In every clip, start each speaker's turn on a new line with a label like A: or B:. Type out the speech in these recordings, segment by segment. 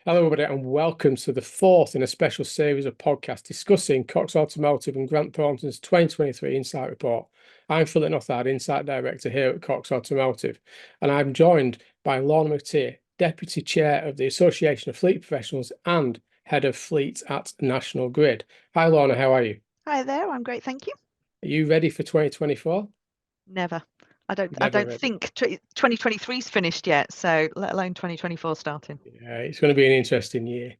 A: Hello, everybody, and welcome to the fourth in a special series of podcasts discussing Cox Automotive and Grant Thornton's 2023 Insight Report. I'm Philip Nothard, Insight Director here at Cox Automotive, and I'm joined by Lorna McAtear, Deputy Chair of the Association of Fleet Professionals and Head of Fleet at National Grid. Hi, Lorna, how are you?
B: Hi there, I'm great, thank you.
A: Are you ready for 2024?
B: Never. I
A: Never
B: don't
A: ready.
B: think 2023's finished yet, so let alone 2024 starting.
A: Yeah, it's going to be an interesting year.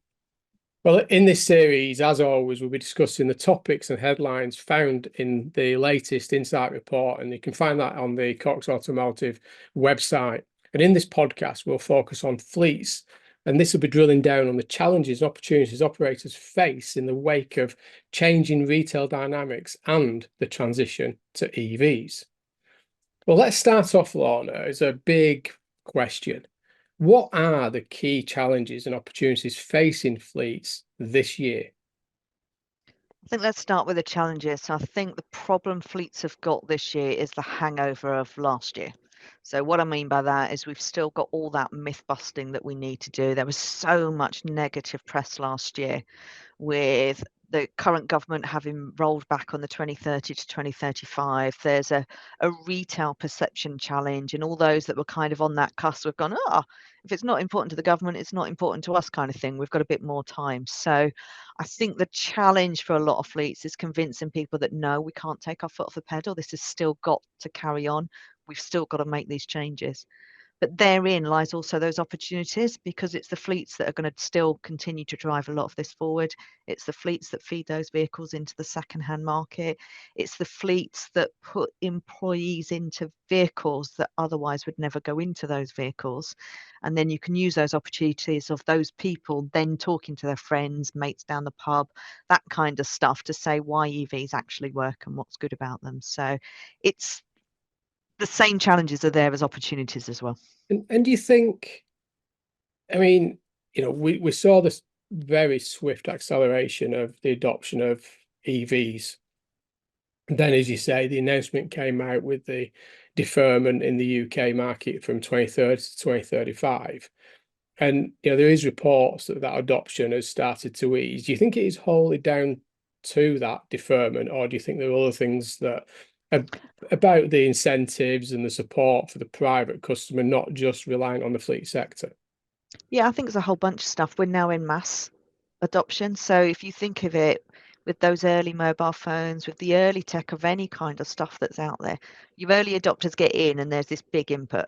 A: Well, in this series, as always, we'll be discussing the topics and headlines found in the latest Insight Report, and you can find that on the Cox Automotive website. And in this podcast, we'll focus on fleets, and this will be drilling down on the challenges and opportunities operators face in the wake of changing retail dynamics and the transition to EVs. Well, let's start off, Lorna, as a big question. What are the key challenges and opportunities facing fleets this year?
B: I think let's start with the challenges. So I think the problem fleets have got this year is the hangover of last year. So what I mean by that is we've still got all that myth busting that we need to do. There was so much negative press last year with the current government having rolled back on the 2030 to 2035. There's a retail perception challenge, and all those that were kind of on that cusp have gone, if it's not important to the government, it's not important to us kind of thing. We've got a bit more time. So I think the challenge for a lot of fleets is convincing people that no, we can't take our foot off the pedal. This has still got to carry on. We've still got to make these changes. But therein lies also those opportunities, because it's the fleets that are going to still continue to drive a lot of this forward. It's the fleets that feed those vehicles into the second-hand market. It's the fleets that put employees into vehicles that otherwise would never go into those vehicles. And then you can use those opportunities of those people then talking to their friends, mates down the pub, that kind of stuff, to say why EVs actually work and what's good about them. So it's the same challenges are there as opportunities as well.
A: And do you think, I mean, we saw this very swift acceleration of the adoption of EVs. And then, as you say, the announcement came out with the deferment in the UK market from 2030 to 2035. And there is reports that adoption has started to ease. Do you think it is wholly down to that deferment, or do you think there are other things that about the incentives and the support for the private customer, not just relying on the fleet sector?
B: Yeah, I think there's a whole bunch of stuff. We're now in mass adoption. So if you think of it with those early mobile phones, with the early tech of any kind of stuff that's out there, your early adopters get in and there's this big input.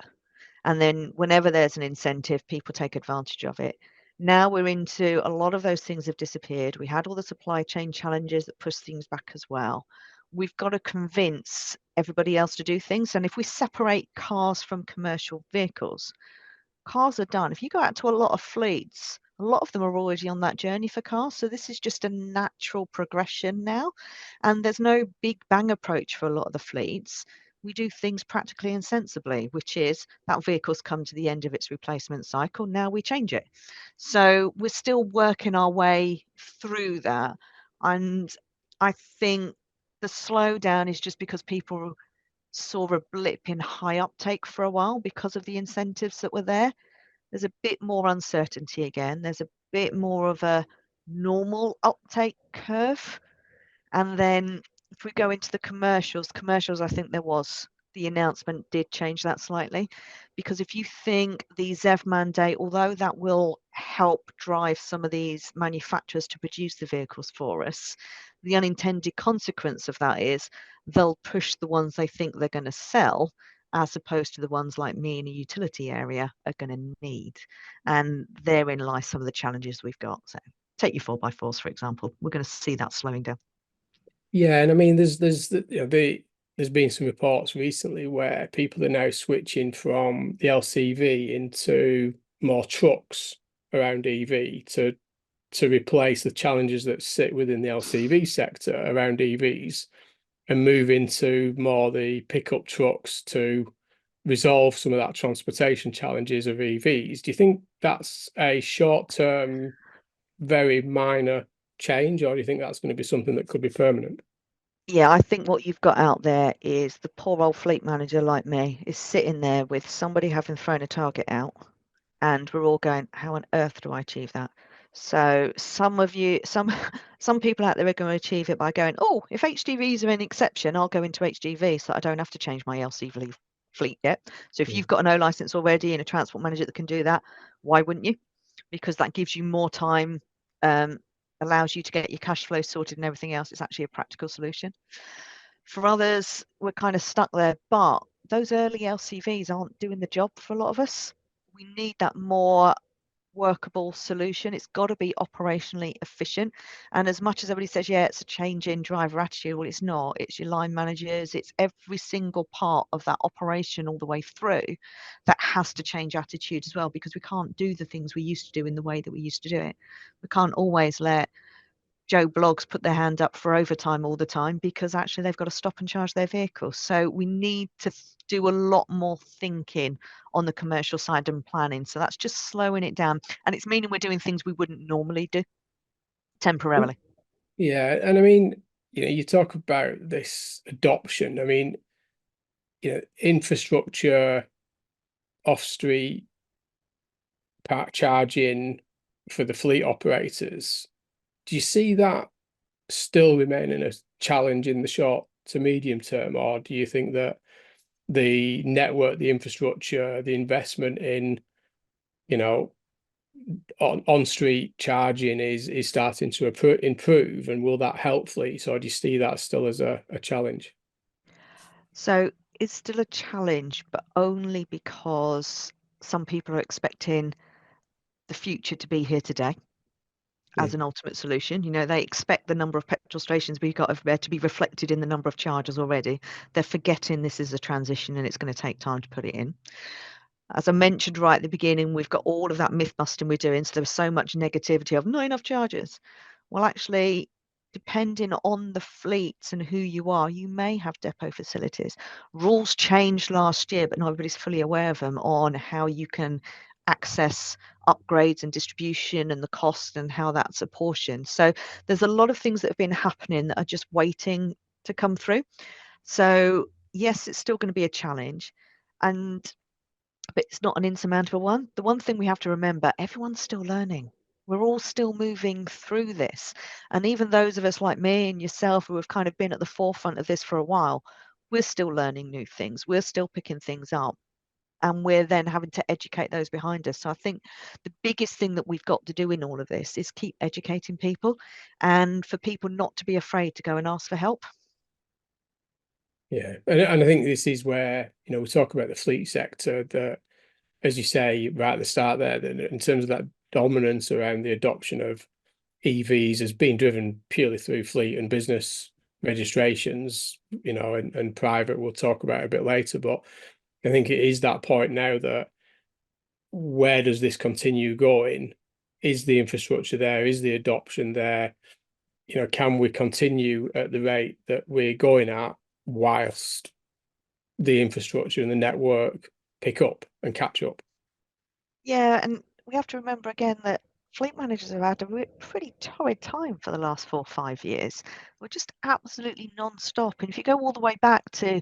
B: And then whenever there's an incentive, people take advantage of it. Now we're into a lot of those things have disappeared. We had all the supply chain challenges that pushed things back as well. We've got to convince everybody else to do things. And if we separate cars from commercial vehicles, cars are done. If you go out to a lot of fleets, a lot of them are already on that journey for cars. So this is just a natural progression now. And there's no big bang approach for a lot of the fleets. We do things practically and sensibly, which is that vehicle's come to the end of its replacement cycle. Now we change it. So we're still working our way through that. And I think the slowdown is just because people saw a blip in high uptake for a while because of the incentives that were there. There's a bit more uncertainty again. There's a bit more of a normal uptake curve. And then if we go into the commercials, I think the announcement did change that slightly, because if you think the ZEV mandate, although that will help drive some of these manufacturers to produce the vehicles for us, the unintended consequence of that is they'll push the ones they think they're going to sell, as opposed to the ones like me in a utility area are going to need. And therein lies some of the challenges we've got. So take your 4x4s, for example. We're going to see that slowing down.
A: Yeah, and I mean, there's been some reports recently where people are now switching from the LCV into more trucks around EV to replace the challenges that sit within the LCV sector around EVs and move into more the pickup trucks to resolve some of that transportation challenges of EVs. Do you think that's a short-term, very minor change, or do you think that's going to be something that could be permanent?
B: Yeah, I think what you've got out there is the poor old fleet manager like me is sitting there with somebody having thrown a target out, And we're all going, how on earth do I achieve that? So some of you, some people out there are going to achieve it by going, oh, if HGVs are an exception, I'll go into HGV so that I don't have to change my LCV fleet yet. So if you've got an O license already and a transport manager that can do that, why wouldn't you? Because that gives you more time, allows you to get your cash flow sorted and everything else. It's actually a practical solution. For others, we're kind of stuck there, but those early LCVs aren't doing the job for a lot of us. We need that more workable solution. It's got to be operationally efficient. And as much as everybody says, yeah, it's a change in driver attitude, well, it's not. It's your line managers, it's every single part of that operation all the way through that has to change attitude as well, because we can't do the things we used to do in the way that we used to do it. We can't always let Joe Blogs put their hand up for overtime all the time, because actually they've got to stop and charge their vehicles. So we need to do a lot more thinking on the commercial side and planning. So that's just slowing it down. And it's meaning we're doing things we wouldn't normally do temporarily.
A: Yeah. And I mean, you talk about this adoption. I mean, infrastructure, off-street park charging for the fleet operators. Do you see that still remaining a challenge in the short to medium term, or do you think that the network, the infrastructure, the investment in, on-street charging is starting to improve, and will that help fleets, or do you see that still as a challenge?
B: So it's still a challenge, but only because some people are expecting the future to be here today as an ultimate solution. They expect the number of petrol stations we've got over there to be reflected in the number of chargers already. They're forgetting this is a transition and it's going to take time to put it in. As I mentioned right at the beginning, we've got all of that myth busting we're doing. So there was so much negativity of not enough chargers. Well, actually, depending on the fleets and who you are, you may have depot facilities. Rules changed last year, but not everybody's fully aware of them, on how you can access upgrades and distribution and the cost and how that's apportioned. So there's a lot of things that have been happening that are just waiting to come through. So yes, it's still going to be a challenge, but it's not an insurmountable one. The one thing we have to remember, everyone's still learning. We're all still moving through this. And even those of us like me and yourself who have kind of been at the forefront of this for a while, we're still learning new things. We're still picking things up. And we're then having to educate those behind us. So I think the biggest thing that we've got to do in all of this is keep educating people, and for people not to be afraid to go and ask for help.
A: Yeah, and I think this is where, we talk about the fleet sector, that, as you say right at the start there, that in terms of that dominance around the adoption of EVs has been driven purely through fleet and business registrations, and private we'll talk about a bit later. But I think it is that point now that, where does this continue going? Is the infrastructure there? Is the adoption there? Can we continue at the rate that we're going at whilst the infrastructure and the network pick up and catch up?
B: Yeah, and we have to remember again that fleet managers have had a pretty torrid time for the last 4 or 5 years. We're just absolutely non-stop. And if you go all the way back to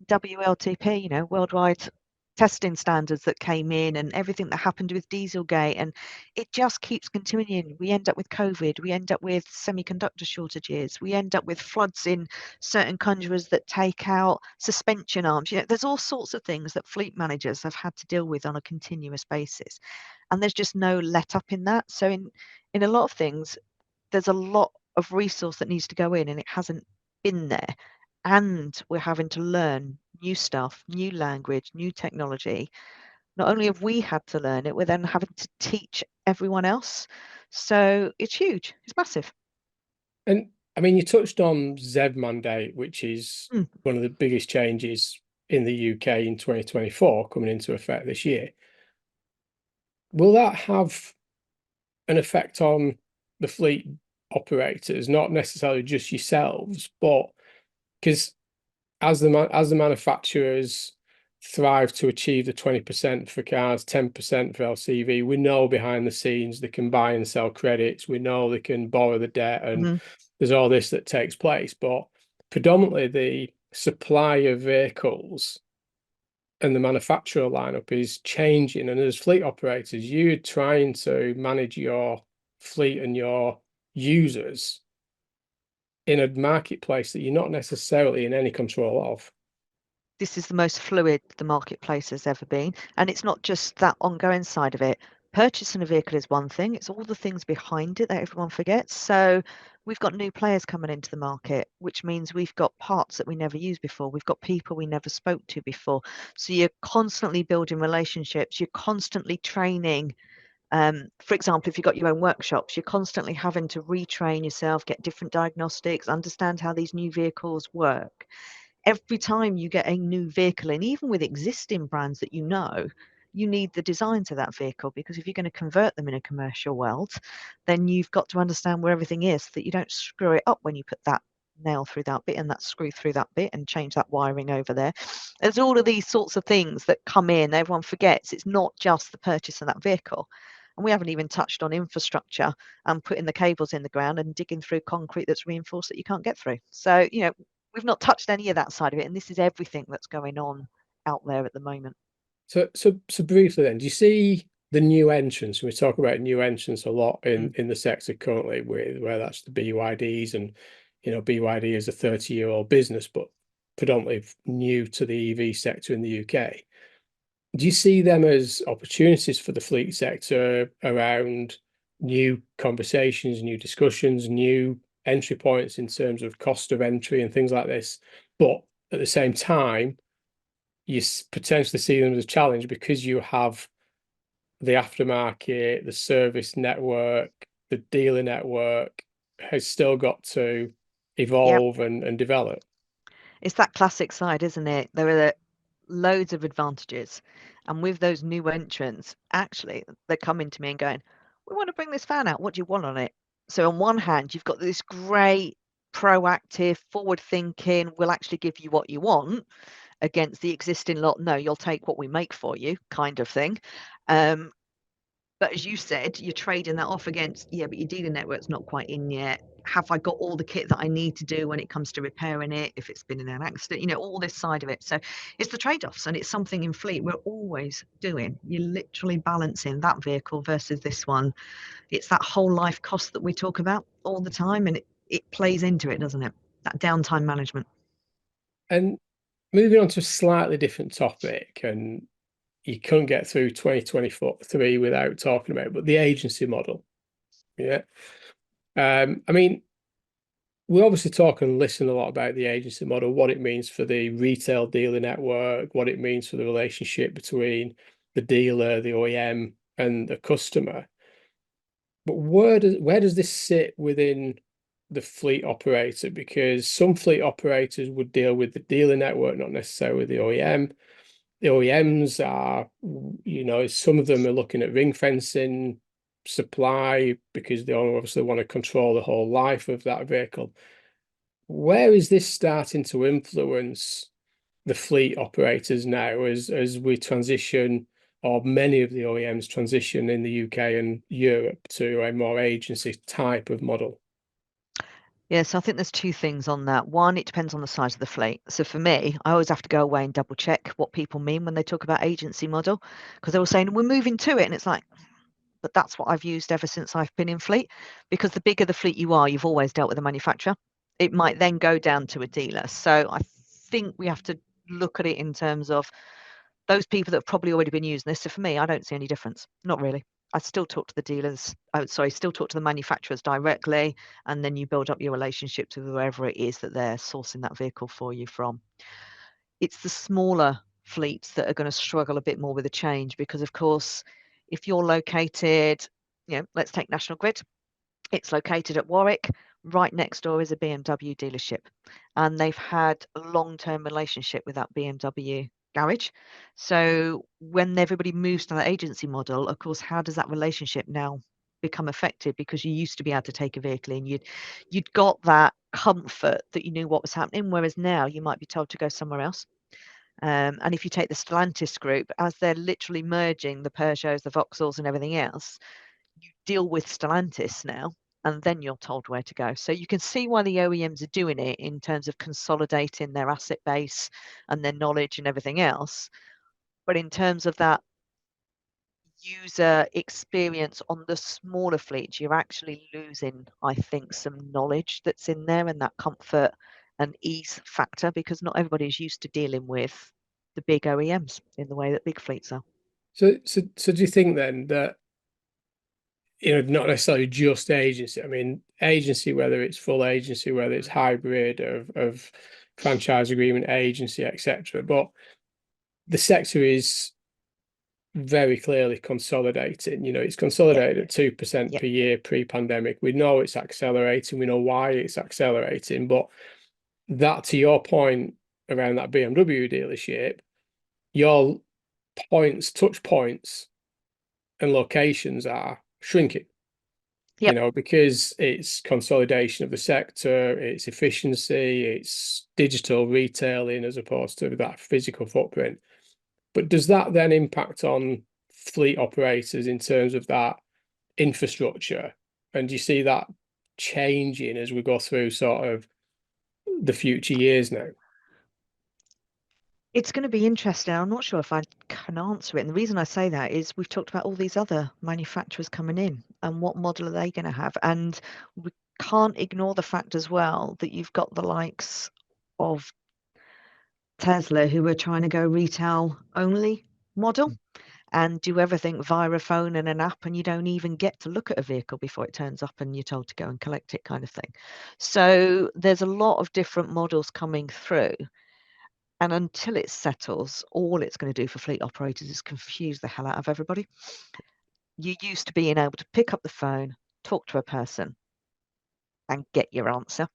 B: WLTP, worldwide testing standards that came in and everything that happened with Dieselgate, and it just keeps continuing. We end up with COVID, we end up with semiconductor shortages, we end up with floods in certain countries that take out suspension arms. There's all sorts of things that fleet managers have had to deal with on a continuous basis, and there's just no let up in that. So in a lot of things, there's a lot of resource that needs to go in, and it hasn't been there. And we're having to learn new stuff, new language, new technology. Not only have we had to learn it, we're then having to teach everyone else. So it's huge. It's massive.
A: And I mean, you touched on ZEV mandate, which is one of the biggest changes in the UK in 2024, coming into effect this year. Will that have an effect on the fleet operators, not necessarily just yourselves, but because as the manufacturers thrive to achieve the 20% for cars, 10% for LCV, we know behind the scenes they can buy and sell credits, we know they can borrow the debt, and there's all this that takes place. But predominantly the supply of vehicles and the manufacturer lineup is changing. And as fleet operators, you're trying to manage your fleet and your users in a marketplace that you're not necessarily in any control of.
B: This is the most fluid the marketplace has ever been. And it's not just that ongoing side of it. Purchasing a vehicle is one thing, it's all the things behind it that everyone forgets. So we've got new players coming into the market, which means we've got parts that we never used before. We've got people we never spoke to before. So you're constantly building relationships, you're constantly training. For example, if you've got your own workshops, you're constantly having to retrain yourself, get different diagnostics, understand how these new vehicles work. Every time you get a new vehicle in, even with existing brands that you know, you need the designs of that vehicle, because if you're going to convert them in a commercial world, then you've got to understand where everything is so that you don't screw it up when you put that nail through that bit and that screw through that bit and change that wiring over there. There's all of these sorts of things that come in. Everyone forgets it's not just the purchase of that vehicle. And we haven't even touched on infrastructure and putting the cables in the ground and digging through concrete that's reinforced that you can't get through. So, we've not touched any of that side of it. And this is everything that's going on out there at the moment.
A: So briefly then, do you see the new entrants? We talk about new entrants a lot in the sector currently, where that's the BYDs, and BYD is a 30-year-old business, but predominantly new to the EV sector in the UK. Do you see them as opportunities for the fleet sector around new conversations, new discussions, new entry points in terms of cost of entry and things like this? But at the same time, you potentially see them as a challenge because you have the aftermarket, the service network, the dealer network has still got to evolve and develop.
B: It's that classic side, isn't it? There are loads of advantages. And with those new entrants, actually, they're coming to me and going, we want to bring this van out. What do you want on it? So on one hand, you've got this great, proactive, forward thinking, we'll actually give you what you want, against the existing lot. No, you'll take what we make for you kind of thing. But as you said, you're trading that off against, yeah, but your dealer network's not quite in yet. Have I got all the kit that I need to do when it comes to repairing it, if it's been in an accident, all this side of it. So it's the trade-offs, and it's something in fleet we're always doing. You're literally balancing that vehicle versus this one. It's that whole life cost that we talk about all the time, and it plays into it, doesn't it? That downtime management.
A: And moving on to a slightly different topic, and you couldn't get through 2023 without talking about it, but the agency model. Yeah. I mean, we obviously talk and listen a lot about the agency model, what it means for the retail dealer network, what it means for the relationship between the dealer, the OEM, and the customer. But where does this sit within the fleet operator? Because some fleet operators would deal with the dealer network, not necessarily the OEM. The OEMs are, some of them are looking at ring fencing supply because they obviously want to control the whole life of that vehicle. Where is this starting to influence the fleet operators now as we transition, or many of the OEMs transition in the UK and Europe to a more agency type of model?
B: Yes, I think there's two things on that. One, it depends on the size of the fleet. So for me, I always have to go away and double check what people mean when they talk about agency model, because they're all saying we're moving to it, and it's like, but that's what I've used ever since I've been in fleet. Because the bigger the fleet you are, you've always dealt with a manufacturer. It might then go down to a dealer. So I think we have to look at it in terms of those people that have probably already been using this. So for me, I don't see any difference. Not really. I still talk to the dealers. Still talk to the manufacturers directly, and then you build up your relationships with whoever it is that they're sourcing that vehicle for you from. It's the smaller fleets that are going to struggle a bit more with the change, because of course, if you're located, let's take National Grid. It's located at Warwick. Right next door is a BMW dealership, and they've had a long-term relationship with that BMW garage. So when everybody moves to that agency model, of course, how does that relationship now become affected? Because you used to be able to take a vehicle in, you'd got that comfort that you knew what was happening, whereas now you might be told to go somewhere else. And if you take the Stellantis group, as they're literally merging the Peugeots, the Vauxhalls and everything else, you deal with Stellantis now, and then you're told where to go. So you can see why the OEMs are doing it in terms of consolidating their asset base and their knowledge and everything else. But in terms of that user experience on the smaller fleets, you're actually losing, I think, some knowledge that's in there and that comfort and ease factor, because not everybody's used to dealing with the big OEMs in the way that big fleets are.
A: So do you think then that, not necessarily just agency? I mean, agency, whether it's full agency, whether it's hybrid of franchise agreement agency, etc. But the sector is very clearly consolidating. It's consolidated at 2% per year pre-pandemic. We know it's accelerating. We know why it's accelerating. But that, to your point around that BMW dealership, your touch points and locations are shrinking. Because it's consolidation of the sector, it's efficiency, it's digital retailing as opposed to that physical footprint. But does that then impact on fleet operators in terms of that infrastructure? And do you see that changing as we go through sort of the future years now?
B: It's going to be interesting. I'm not sure if I can answer it. And the reason I say that is we've talked about all these other manufacturers coming in and what model are they going to have. And we can't ignore the fact as well that you've got the likes of Tesla who are trying to go retail only model and do everything via a phone and an app, and you don't even get to look at a vehicle before it turns up and you're told to go and collect it, kind of thing. So there's a lot of different models coming through. And until it settles, all it's going to do for fleet operators is confuse the hell out of everybody. You used to being able to pick up the phone, talk to a person, and get your answer.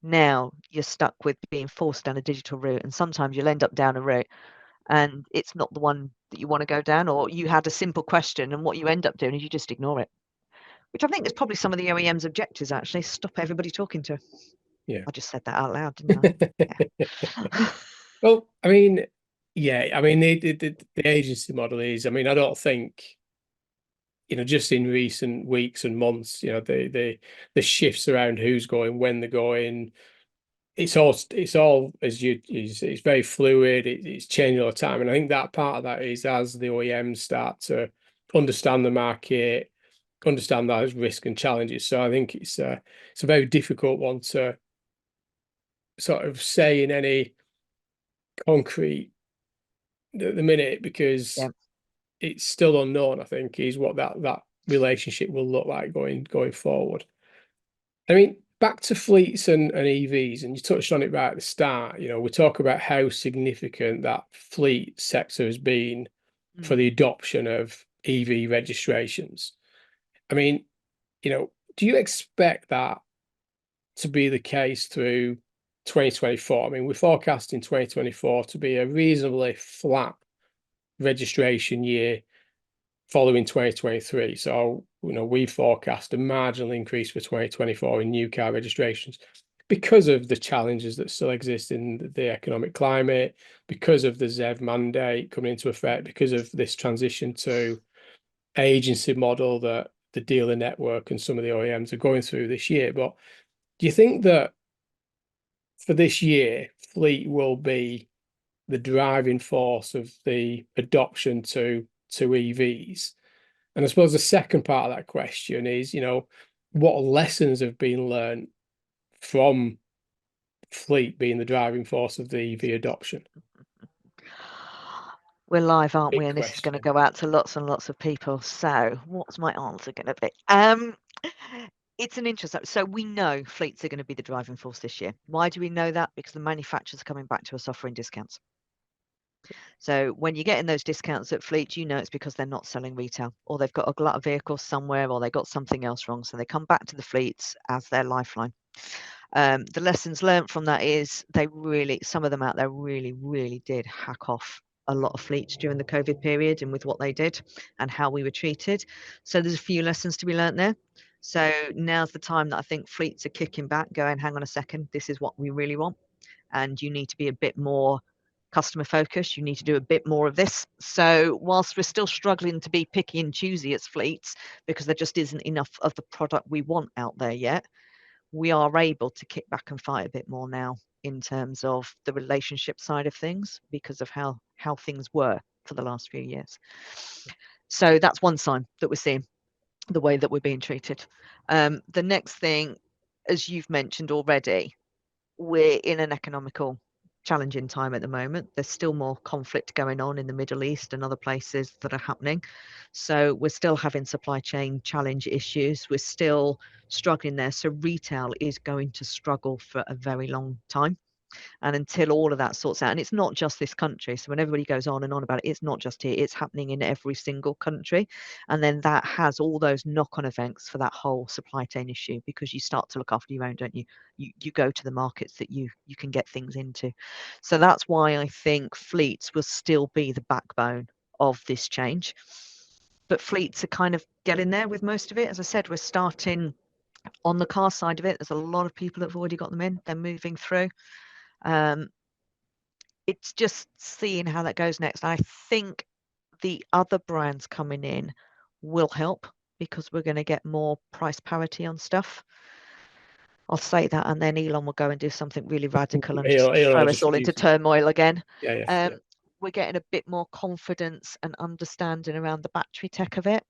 B: Now you're stuck with being forced down a digital route, and sometimes you'll end up down a route and it's not the one that you want to go down, or you had a simple question and what you end up doing is you just ignore it, which I think is probably some of the OEM's objectives, actually. Stop everybody talking to.
A: Yeah.
B: I just said that out loud, didn't I? Yeah.
A: Well, I mean, yeah, I mean the agency model is, I mean, I don't think, just in recent weeks and months, the shifts around who's going, when they're going, it's all it's very fluid. It's changing all the time, and I think that part of that is as the OEMs start to understand the market, understand those risks and challenges. So I think it's a very difficult one to sort of say in any concrete at the minute, because
B: Yeah.
A: it's still unknown, I think, is what that relationship will look like going forward. I mean, back to fleets and EVs, and you touched on it right at the start. We talk about how significant that fleet sector has been for the adoption of EV registrations. I mean, do you expect that to be the case through 2024? I mean, we're forecasting 2024 to be a reasonably flat registration year following 2023. So, we forecast a marginal increase for 2024 in new car registrations because of the challenges that still exist in the economic climate, because of the ZEV mandate coming into effect, because of this transition to agency model that the dealer network and some of the OEMs are going through this year. But do you think that for this year, fleet will be the driving force of the adoption to EVs? And I suppose the second part of that question is, what lessons have been learned from fleet being the driving force of the EV adoption?
B: We're live, aren't we?
A: Big
B: And this is going to
A: question.
B: go out to lots and lots of people. So what's my answer going to be? It's an interesting. So we know fleets are going to be the driving force this year. Why do we know that? Because the manufacturers are coming back to us offering discounts. So when you're getting those discounts at fleets, it's because they're not selling retail, or they've got a glut of vehicles somewhere, or they got something else wrong. So they come back to the fleets as their lifeline. The lessons learned from that is some of them out there really did hack off a lot of fleets during the COVID period and with what they did and how we were treated. So there's a few lessons to be learned there. So now's the time that I think fleets are kicking back, going, hang on a second, this is what we really want. And you need to be a bit more customer focused. You need to do a bit more of this. So whilst we're still struggling to be picky and choosy as fleets, because there just isn't enough of the product we want out there yet, we are able to kick back and fight a bit more now in terms of the relationship side of things because of how things were for the last few years. So that's one sign that we're seeing the way that we're being treated. The next thing, as you've mentioned already, we're in an economical challenging time at the moment. There's still more conflict going on in the Middle East and other places that are happening. So we're still having supply chain challenge issues. We're still struggling there. So retail is going to struggle for a very long time. And until all of that sorts out, and it's not just this country. So when everybody goes on and on about it, it's not just here, it's happening in every single country. And then that has all those knock-on effects for that whole supply chain issue, because you start to look after your own, don't you? You go to the markets that you can get things into. So that's why I think fleets will still be the backbone of this change. But fleets are kind of getting there with most of it. As I said, we're starting on the car side of it. There's a lot of people that have already got them in. They're moving through. It's just seeing how that goes next. I think the other brands coming in will help, because we're going to get more price parity on stuff. I'll say that, and then Elon will go and do something really radical and just throw us all into turmoil again.
A: Yeah.
B: We're getting a bit more confidence and understanding around the battery tech of it.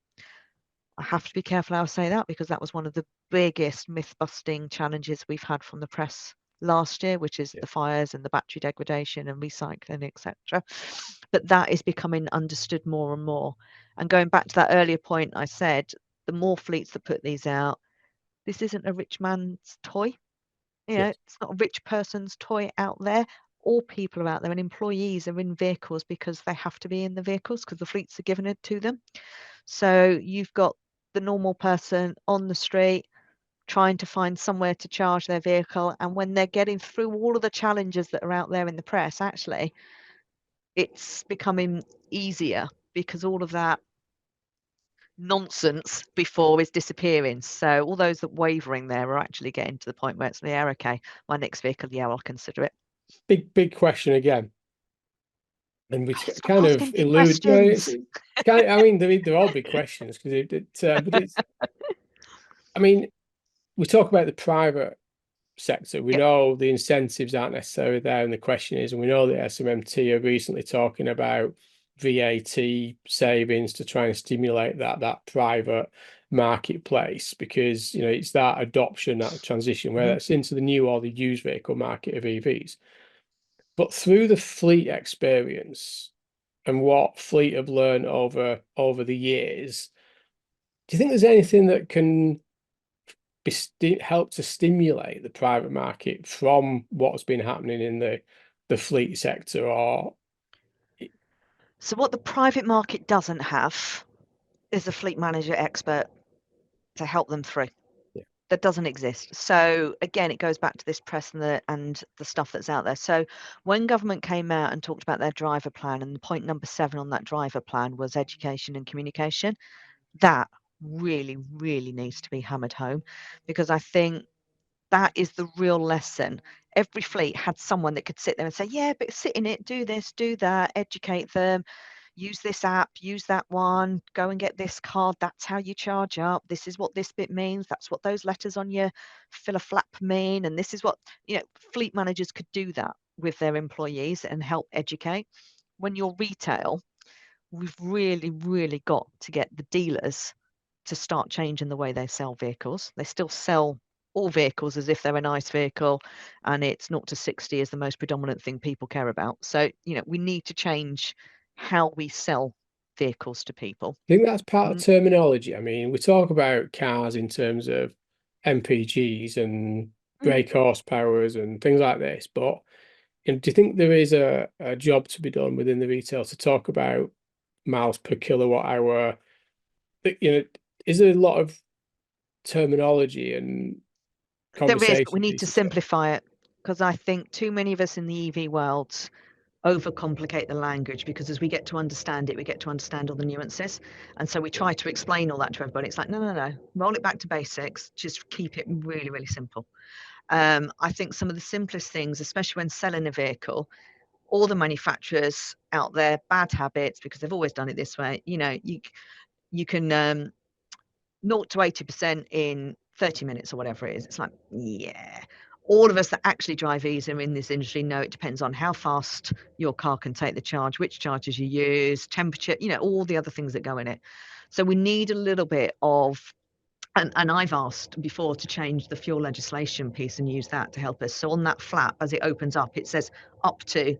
B: I have to be careful how I say that, because that was one of the biggest myth-busting challenges we've had from the press last year, which is the fires and the battery degradation and recycling, etc. But that is becoming understood more and more. And going back to that earlier point I said, the more fleets that put these out, this isn't a rich man's toy. It's not a rich person's toy out there. All people are out there, and employees are in vehicles because they have to be in the vehicles because the fleets are giving it to them. So you've got the normal person on the street trying to find somewhere to charge their vehicle, and when they're getting through all of the challenges that are out there in the press, actually it's becoming easier because all of that nonsense before is disappearing. So all those that wavering there are actually getting to the point where it's okay, my next vehicle, I'll consider it.
A: Big question again. And we
B: Stop
A: kind of
B: asking big
A: allude.
B: questions.
A: I mean, they're all big questions because but it's. I mean, we talk about the private sector. We
B: Yep.
A: know the incentives aren't necessarily there, and the question is, and we know that SMMT are recently talking about VAT savings to try and stimulate that private marketplace, because it's that adoption, that transition, whether it's into the new or the used vehicle market of EVs. But through the fleet experience and what fleet have learned over the years, do you think there's anything that can help to stimulate the private market from what's been happening in the fleet sector? Or
B: So what the private market doesn't have is a fleet manager expert to help them through. That doesn't exist. So again, it goes back to this press and the stuff that's out there. So when government came out and talked about their driver plan, and point number 7 on that driver plan was education and communication, that really, really needs to be hammered home, because I think that is the real lesson. Every fleet had someone that could sit there and say, yeah, but sit in it, do this, do that, educate them. Use this app, use that one, go and get this card. That's how you charge up. This is what this bit means. That's what those letters on your filler flap mean. And this is what, fleet managers could do that with their employees and help educate. When you're retail, we've really, really got to get the dealers to start changing the way they sell vehicles. They still sell all vehicles as if they're a nice vehicle, and it's 0 to 60 is the most predominant thing people care about. So, we need to change how we sell vehicles to people.
A: I think that's part of terminology. I mean, we talk about cars in terms of MPGs and brake horsepowers and things like this, but do you think there is a job to be done within the retail to talk about miles per kilowatt hour? Is there a lot of terminology and
B: There is, but
A: conversation
B: we need to simplify it, because I think too many of us in the EV world overcomplicate the language, because as we get to understand it, we get to understand all the nuances. And so we try to explain all that to everybody. It's like, no, roll it back to basics, just keep it really, really simple. I think some of the simplest things, especially when selling a vehicle, all the manufacturers out there, bad habits, because they've always done it this way. You can 0 to 80% in 30 minutes or whatever it is. It's like, yeah. All of us that actually drive easier in this industry know it depends on how fast your car can take the charge, which chargers you use, temperature, all the other things that go in it. So we need a little bit of, and I've asked before to change the fuel legislation piece and use that to help us. So on that flap, as it opens up, it says up to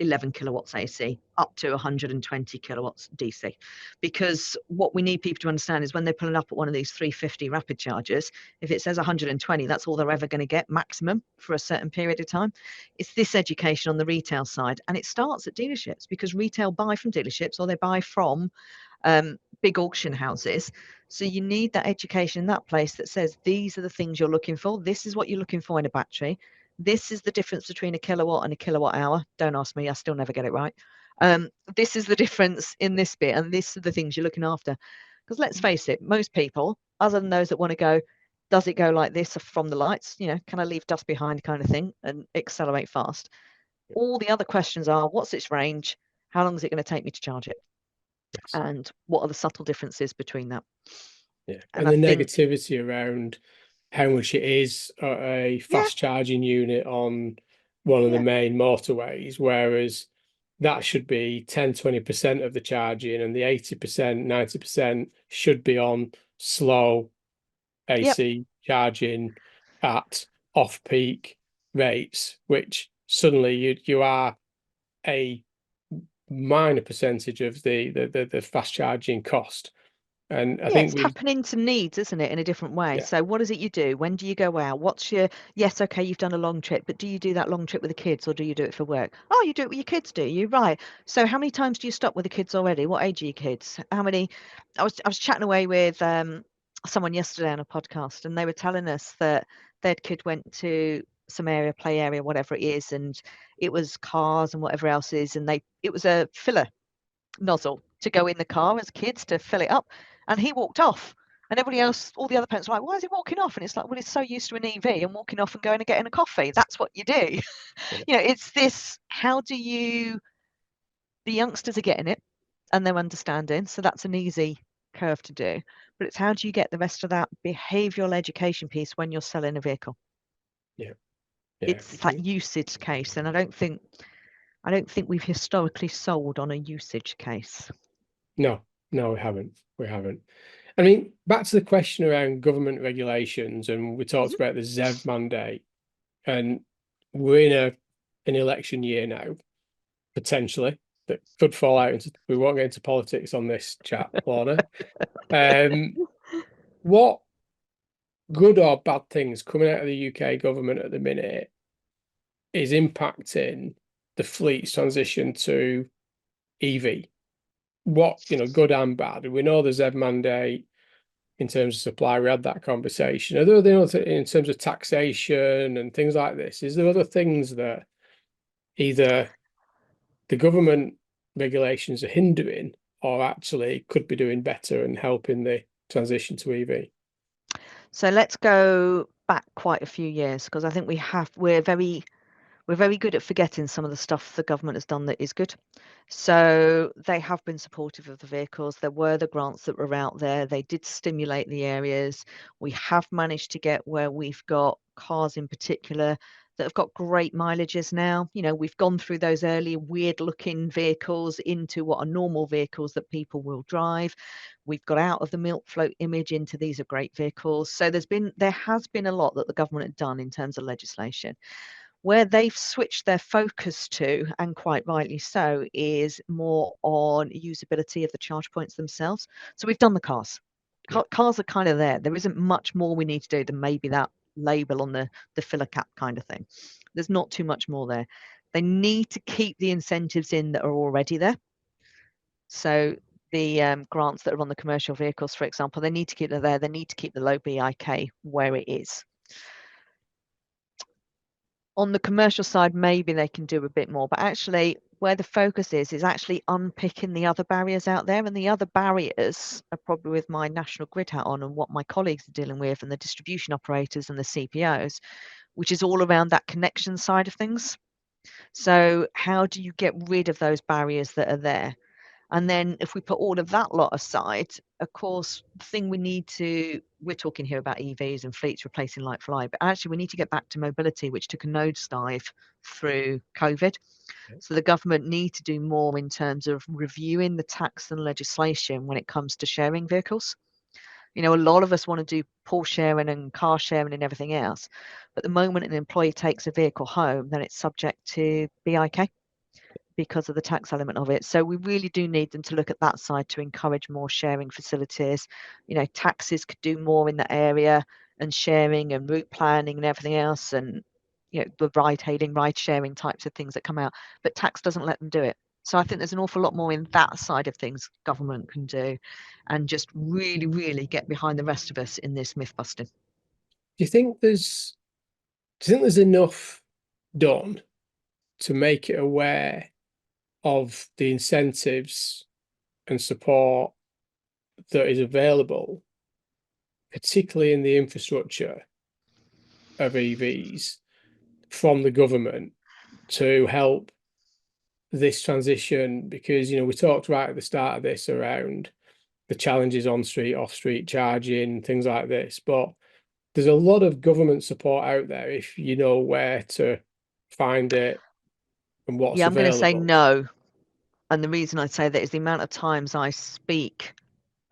B: 11 kilowatts AC, up to 120 kilowatts DC. Because what we need people to understand is when they're pulling up at one of these 350 rapid chargers, if it says 120, that's all they're ever going to get maximum for a certain period of time. It's this education on the retail side, and it starts at dealerships, because retail buy from dealerships, or they buy from big auction houses. So you need that education in that place that says, these are the things you're looking for. This is what you're looking for in a battery. This is the difference between a kilowatt and a kilowatt hour. Don't ask me, I still never get it right. This is the difference in this bit, and this are the things you're looking after. Because let's face it, most people, other than those that want to go, does it go like this from the lights? Can I leave dust behind kind of thing and accelerate fast? All the other questions are, what's its range? How long is it going to take me to charge it?
A: Yes.
B: And what are the subtle differences between that?
A: Yeah. And the negativity around how much it is a fast charging unit on one of the main motorways, whereas that should be 10-20% of the charging, and the 80%, 90% should be on slow AC charging at off-peak rates, which suddenly you are a minor percentage of the fast charging cost. And I think
B: it's tapping into needs, isn't it, in a different way.
A: Yeah.
B: So what is it you do? When do you go out? What's your, yes, okay, you've done a long trip, but do you do that long trip with the kids, or do you do it for work? Oh, you do it with your kids, do you? Right. So how many times do you stop with the kids already? What age are your kids? How many? I was chatting away with someone yesterday on a podcast, and they were telling us that their kid went to some area, play area, whatever it is, and it was cars and whatever else is, and it was a filler nozzle to go in the car as kids to fill it up, and he walked off, and everybody else, all the other parents were like, why is he walking off? And it's like, well, he's so used to an EV and walking off and going and getting a coffee. That's what you do. It's this, how do you, the youngsters are getting it and they're understanding, so that's an easy curve to do, but it's how do you get the rest of that behavioral education piece when you're selling a vehicle? It's that usage case, and I don't think we've historically sold on a usage case.
A: No, we haven't. I mean, back to the question around government regulations, and we talked about the ZEV mandate, and we're in an election year now, potentially, that could fall out into, we won't get into politics on this chat, Lorna. What good or bad things coming out of the UK government at the minute is impacting the fleet's transition to EV? What, good and bad? We know the ZEV mandate in terms of supply, we had that conversation. Are there other, in terms of taxation and things like this, is there other things that either the government regulations are hindering or actually could be doing better and helping the transition to EV?
B: So let's go back quite a few years, because I think we're very good at forgetting some of the stuff the government has done that is good. So they have been supportive of the vehicles. There were the grants that were out there. They did stimulate the areas. We have managed to get where we've got cars in particular that have got great mileages now. We've gone through those early weird looking vehicles into what are normal vehicles that people will drive. We've got out of the milk float image into these are great vehicles. So there has been a lot that the government had done in terms of legislation. Where they've switched their focus to, and quite rightly so, is more on usability of the charge points themselves. So we've done the cars. Cars are kind of there. There isn't much more we need to do than maybe that label on the filler cap kind of thing. There's not too much more there. They need to keep the incentives in that are already there. So the grants that are on the commercial vehicles, for example, they need to keep it there. They need to keep the low BIK where it is. On the commercial side, maybe they can do a bit more, but actually where the focus is actually unpicking the other barriers out there. And the other barriers are probably with my national grid hat on and what my colleagues are dealing with, and the distribution operators and the CPOs, which is all around that connection side of things. So how do you get rid of those barriers that are there? And then if we put all of that lot aside, of course, the thing we're talking here about EVs and fleets replacing like for like, but actually we need to get back to mobility, which took a nosedive through COVID. So the government need to do more in terms of reviewing the tax and legislation when it comes to sharing vehicles. A lot of us want to do pool sharing and car sharing and everything else. But the moment an employee takes a vehicle home, then it's subject to BIK because of the tax element of it. So we really do need them to look at that side to encourage more sharing facilities. Taxis could do more in that area, and sharing and route planning and everything else, and the ride hailing, ride sharing types of things that come out. But tax doesn't let them do it. So I think there's an awful lot more in that side of things government can do, and just really, really get behind the rest of us in this myth busting.
A: Do you think there's enough done to make it aware of the incentives and support that is available, particularly in the infrastructure of EVs, from the government to help this transition? Because we talked right at the start of this around the challenges on street, off street charging, things like this, but there's a lot of government support out there if you know where to find it and what's
B: Yeah, I'm going to say
A: available.
B: no. And the reason I say that is the amount of times I speak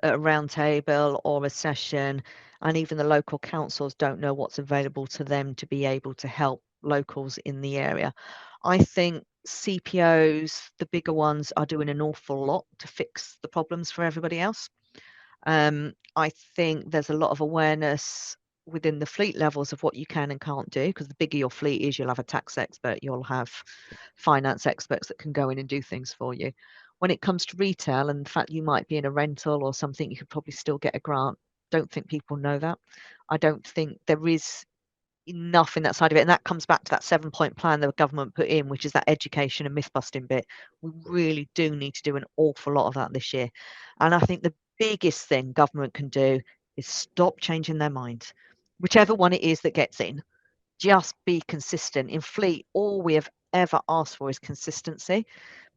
B: at a round table or a session, and even the local councils don't know what's available to them to be able to help locals in the area. I think CPOs, the bigger ones, are doing an awful lot to fix the problems for everybody else. I think there's a lot of awareness within the fleet levels of what you can and can't do, because the bigger your fleet is, you'll have a tax expert, you'll have finance experts that can go in and do things for you. When it comes to retail and the fact you might be in a rental or something, you could probably still get a grant. Don't think people know that. I don't think there is enough in that side of it. And that comes back to that 7-point plan the government put in, which is that education and myth busting bit. We really do need to do an awful lot of that this year. And I think the biggest thing government can do is stop changing their mind. Whichever one it is that gets in, just be consistent. In fleet, all we have ever asked for is consistency,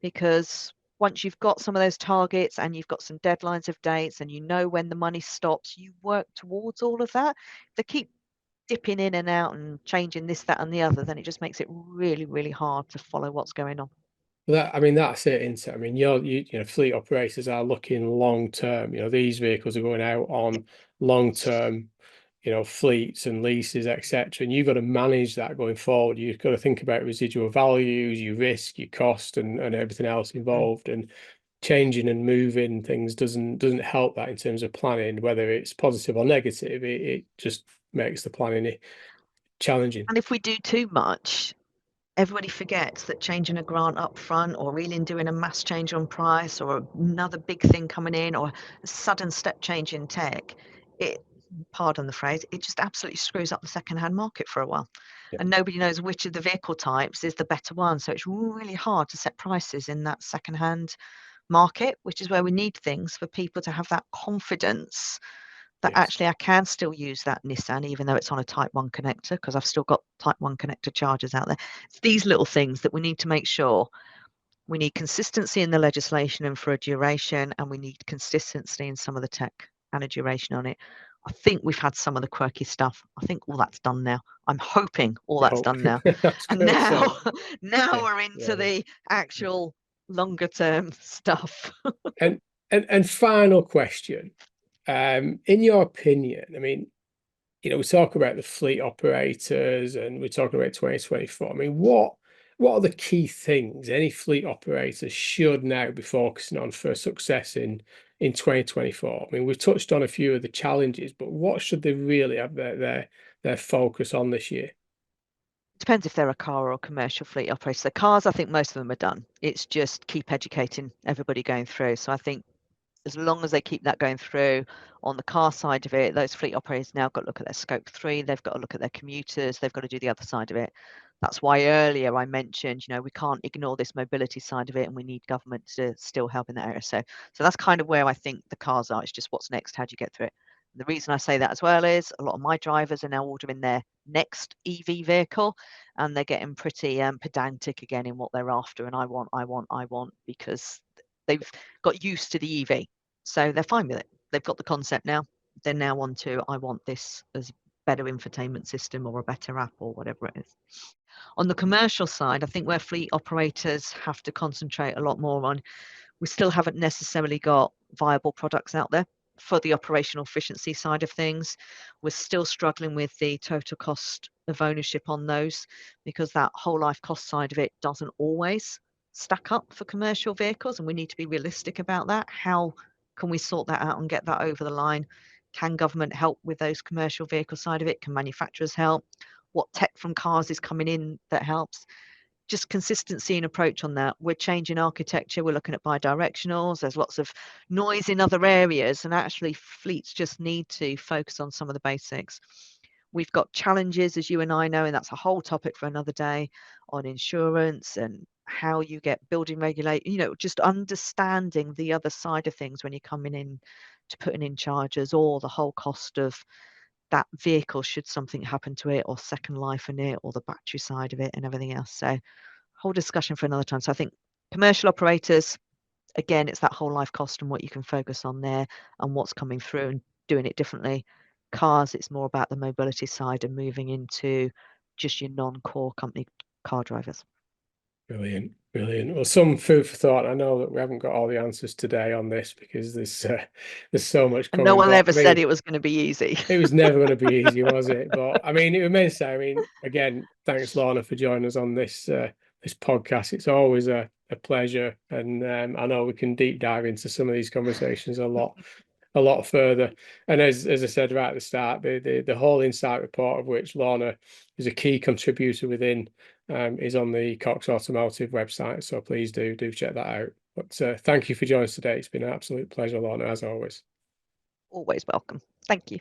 B: because once you've got some of those targets and you've got some deadlines of dates and you know when the money stops, you work towards all of that. They keep dipping in and out and changing this, that, and the other, then it just makes it really, really hard to follow what's going on.
A: That's it, isn't it? I mean, fleet operators are looking long term. These vehicles are going out on long term, fleets and leases, etc. And you've got to manage that going forward. You've got to think about residual values, your risk, your cost, and everything else involved. And changing and moving things doesn't help that in terms of planning, whether it's positive or negative. It just makes the planning challenging.
B: And if we do too much, everybody forgets that changing a grant up front, or really doing a mass change on price, or another big thing coming in, or a sudden step change in tech, pardon the phrase, it just absolutely screws up the second-hand market for a while.
A: Yeah.
B: And nobody knows which of the vehicle types is the better one. So it's really hard to set prices in that second-hand market, which is where we need things for people to have that confidence that
A: Yes.
B: actually I can still use that Nissan, even though it's on a Type 1 connector, because I've still got Type 1 connector chargers out there. It's these little things that we need to make sure. We need consistency in the legislation and for a duration, and we need consistency in some of the tech and a duration on it. I think we've had some of the quirky stuff. I think all that's done now. I'm hoping all that's done now. And now,
A: Yeah,
B: we're into the actual longer term stuff.
A: And final question. In your opinion, I mean, we talk about the fleet operators and we're talking about 2024. I mean, what are the key things any fleet operator should now be focusing on for success in 2024? I mean, we've touched on a few of the challenges, but what should they really have their focus on this year?
B: Depends if they're a car or a commercial fleet operator. The cars, I think most of them are done. It's just keep educating everybody going through. So I think as long as they keep that going through on the car side of it, those fleet operators now got to look at their scope 3, they've got to look at their commuters, they've got to do the other side of it. That's why earlier I mentioned, we can't ignore this mobility side of it, and we need government to still help in that area. So that's kind of where I think the cars are. It's just what's next, how do you get through it? And the reason I say that as well is a lot of my drivers are now ordering their next EV vehicle, and they're getting pretty pedantic again in what they're after. And I want, because they've got used to the EV, so they're fine with it. They've got the concept now. They're now on to, I want this as a better infotainment system or a better app or whatever it is. On the commercial side, I think where fleet operators have to concentrate a lot more on, we still haven't necessarily got viable products out there for the operational efficiency side of things. We're still struggling with the total cost of ownership on those, because that whole life cost side of it doesn't always stack up for commercial vehicles, and we need to be realistic about that. How can we sort that out and get that over the line? Can government help with those commercial vehicle side of it? Can manufacturers help? What tech from cars is coming in that helps? Just consistency and approach on that. We're changing architecture. We're looking at bi-directionals. There's lots of noise in other areas, and actually fleets just need to focus on some of the basics. We've got challenges, as you and I know, and that's a whole topic for another day, on insurance and how you get building regulate, just understanding the other side of things when you're coming in to putting in chargers, or the whole cost of that vehicle should something happen to it, or second life in it, or the battery side of it and everything else. So whole discussion for another time. So I think commercial operators, again, it's that whole life cost and what you can focus on there and what's coming through and doing it differently. Cars, it's more about the mobility side and moving into just your non-core company car drivers.
A: Brilliant, brilliant. Well, some food for thought. I know that we haven't got all the answers today on this because there's so much
B: And
A: coming.
B: no one
A: But
B: ever said it was going to be easy.
A: it was never going to be easy, was it? But I mean, it remains so. I mean, again, thanks, Lorna, for joining us on this this podcast. It's always a pleasure, and I know we can deep dive into some of these conversations a lot further. And as I said right at the start, the whole insight report, of which Lorna is a key contributor within, is on the Cox Automotive website. So please do check that out. But thank you for joining us today. It's been an absolute pleasure, Lorna, as always.
B: Always welcome. Thank you.